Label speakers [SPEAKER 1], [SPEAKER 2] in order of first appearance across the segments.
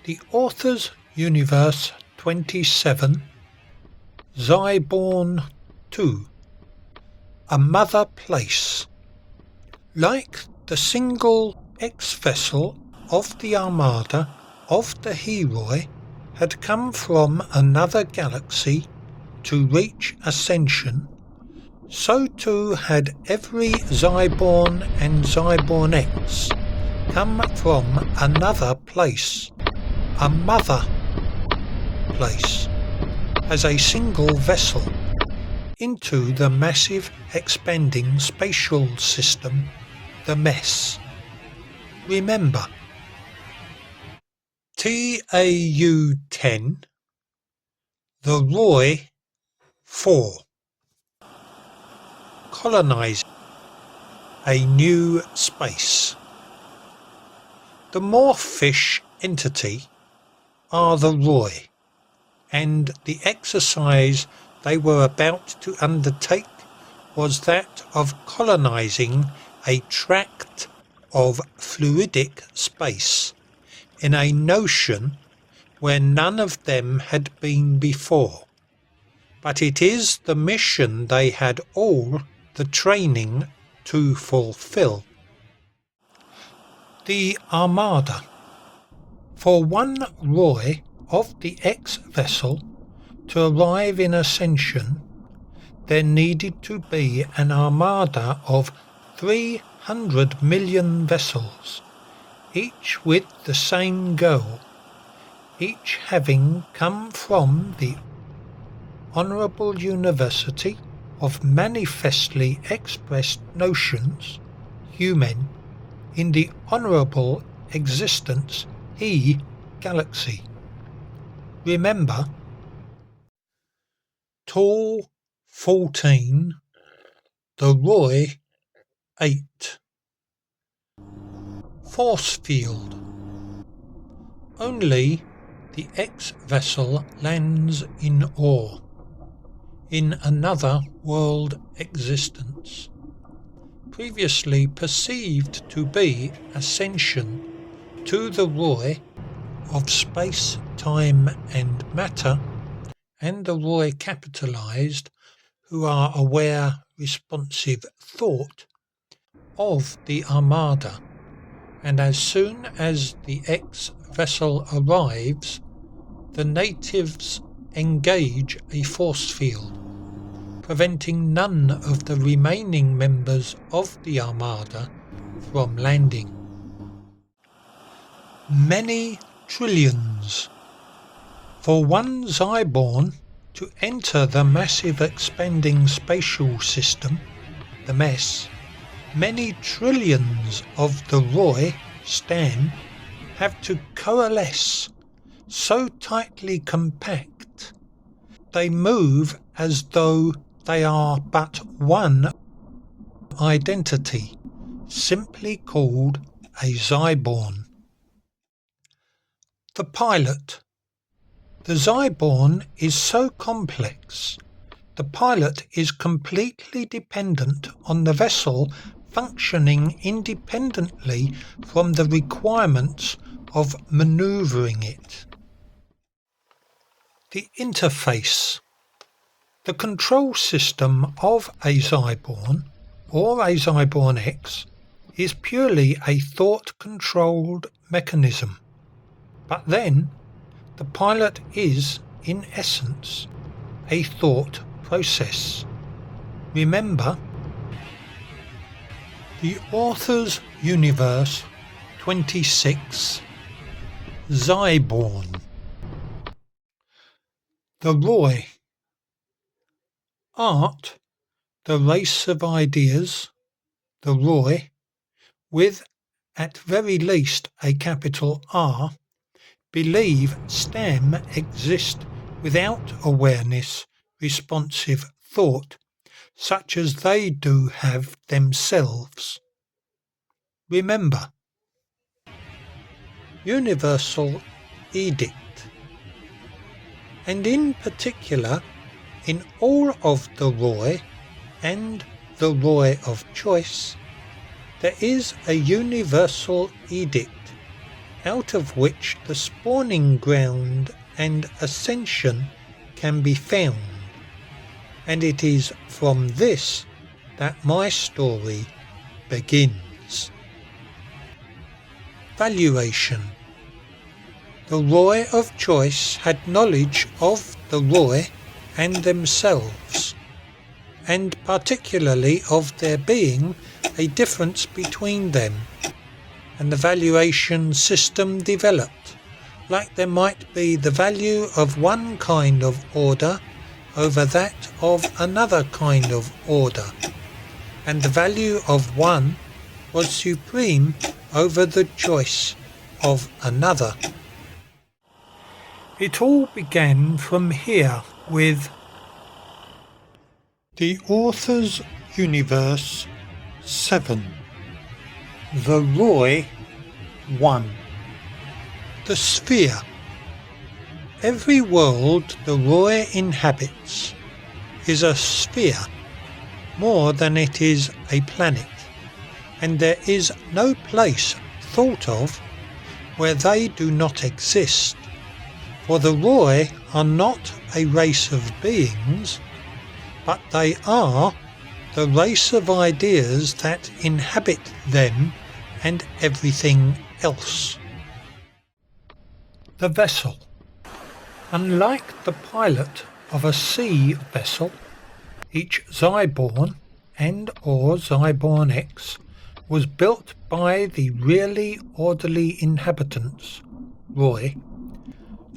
[SPEAKER 1] The Author's Universe 27, Xyborn 2, A Mother Place. Like the single X-vessel of the Armada of the Heroi had come from another galaxy to reach ascension, so too had every Xyborn and Xyborn X come from another place, a mother place, as a single vessel, into the massive expanding spatial system, the mess. Remember, TAU-10, the Roy 4, colonizing a new space. The Morphish entity are the Roy, and the exercise they were about to undertake was that of colonizing a tract of fluidic space in a notion where none of them had been before. But it is the mission they had all the training to fulfill. The Armada. For one Roy of the X-vessel to arrive in ascension, there needed to be an armada of 300 million vessels, each with the same goal, each having come from the Honourable University of Manifestly Expressed Notions, human, in the Honourable Existence He Galaxy. Remember, Tall 14, the Roy 8. Force field. Only the X-vessel lands in ore, in another world existence, previously perceived to be ascension to the Roy of space, time and matter, and the Roy capitalized, who are aware, responsive thought of the Armada, and as soon as the X-vessel arrives, the natives engage a force field, preventing none of the remaining members of the Armada from landing. Many trillions. For one Xyborn to enter the massive expanding spatial system, the mess, many trillions of the Roy Stan have to coalesce, so tightly compact, they move as though they are but one identity, simply called a Xyborn. The pilot. The Xyborn is so complex, the pilot is completely dependent on the vessel functioning independently from the requirements of manoeuvring it. The interface. The control system of a Xyborn, or a Xyborn X, is purely a thought-controlled mechanism. But then, the pilot is, in essence, a thought process. Remember, the Author's Universe 26, Xyborn. The Roy. Art, the race of ideas, the Roy, with at very least a capital R, believe STEM exist without awareness, responsive thought, such as they do have themselves. Remember, Universal Edict, and in particular in all of the Roy and the Roy of Choice, there is a universal edict out of which the spawning ground and ascension can be found, and it is from this that my story begins. Valuation. The Roy of choice had knowledge of the Roy and themselves, and particularly of there being a difference between them, and the valuation system developed, like there might be the value of one kind of order over that of another kind of order, and the value of one was supreme over the choice of another. It all began from here with the author's universe 7, the Roy 1. The sphere. Every world the Roy inhabits is a sphere more than it is a planet, and there is no place thought of where they do not exist, for the Roy are not a race of beings, but they are the race of ideas that inhabit them and everything else. The vessel. Unlike the pilot of a sea vessel, each Xyborn and or Xyborn X was built by the really orderly inhabitants, Roy,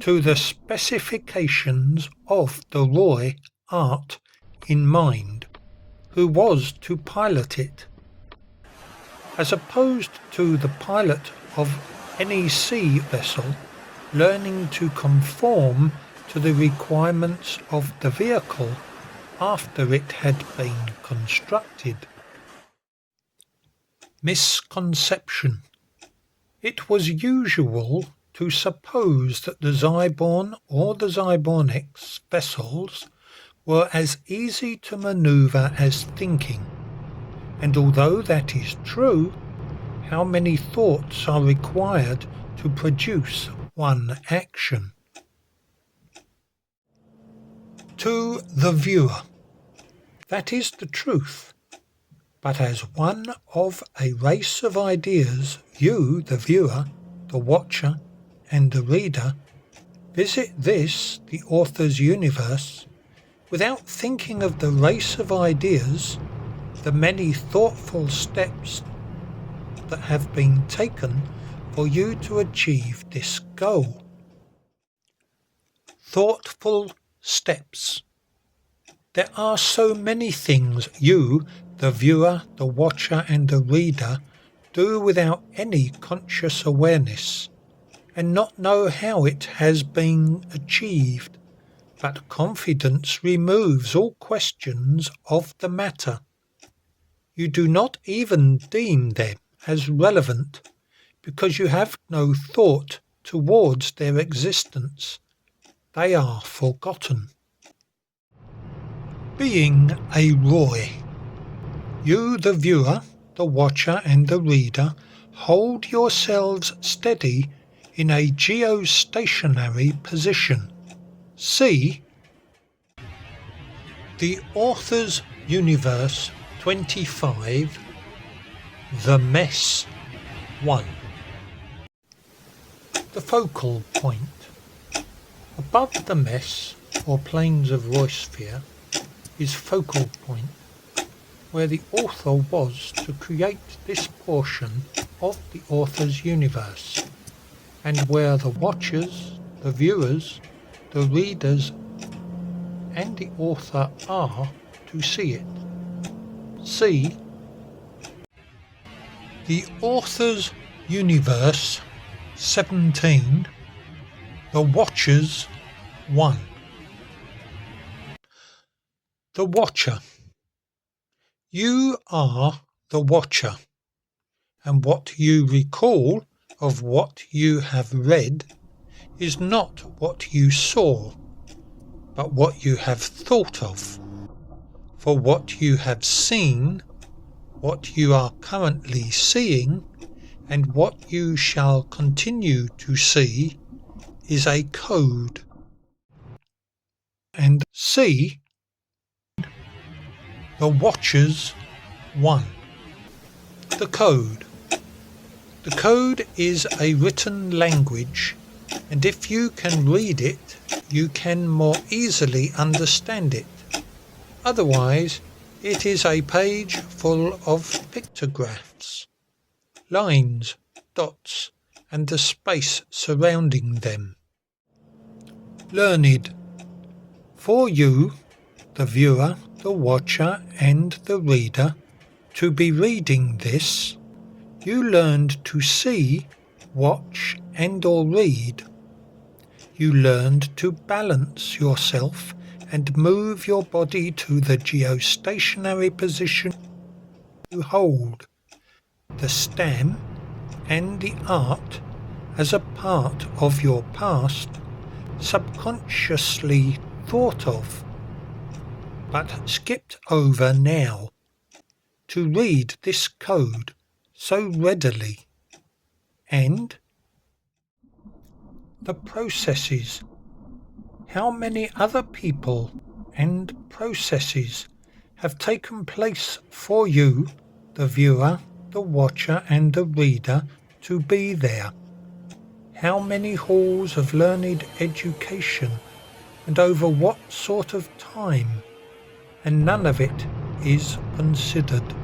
[SPEAKER 1] to the specifications of the Roy art in mind, who was to pilot it, as opposed to the pilot of any sea vessel learning to conform to the requirements of the vehicle after it had been constructed. Misconception. It was usual to suppose that the Xyborn or the Xyborn X vessels were as easy to manoeuvre as thinking, and although that is true, how many thoughts are required to produce one action? To the viewer. That is the truth, but as one of a race of ideas, you, the viewer, the watcher, and the reader, visit this, the author's universe, without thinking of the race of ideas, the many thoughtful steps that have been taken for you to achieve this goal. Thoughtful steps. There are so many things you, the viewer, the watcher, and the reader, do without any conscious awareness, and not know how it has been achieved, but confidence removes all questions of the matter. You do not even deem them as relevant, because you have no thought towards their existence. They are forgotten. Being a Roy. You, the viewer, the watcher, and the reader, hold yourselves steady in a geostationary position. See the author's universe 25, the mess 1. The focal point. Above the mess, or planes of Roysphere, is focal point, where the author was to create this portion of the author's universe, and where the watchers, the viewers, the readers, and the author are to see it. See the author's universe 17, the watchers 1. The watcher. You are the watcher, and what you recall of what you have read is not what you saw, but what you have thought of. For what you have seen, what you are currently seeing, and what you shall continue to see is a code. And C, the Watchers 1. The code. The code is a written language, and if you can read it, you can more easily understand it. Otherwise, it is a page full of pictographs, lines, dots, and the space surrounding them. Learned. For you, the viewer, the watcher, and the reader, to be reading this, you learned to see, watch, and or read. You learned to balance yourself and move your body to the geostationary position you hold, the stam and the art as a part of your past, subconsciously thought of, but skipped over now, to read this code so readily. And the processes. How many other people and processes have taken place for you, the viewer, the watcher, and the reader, to be there? How many halls of learned education, and over what sort of time? And none of it is considered.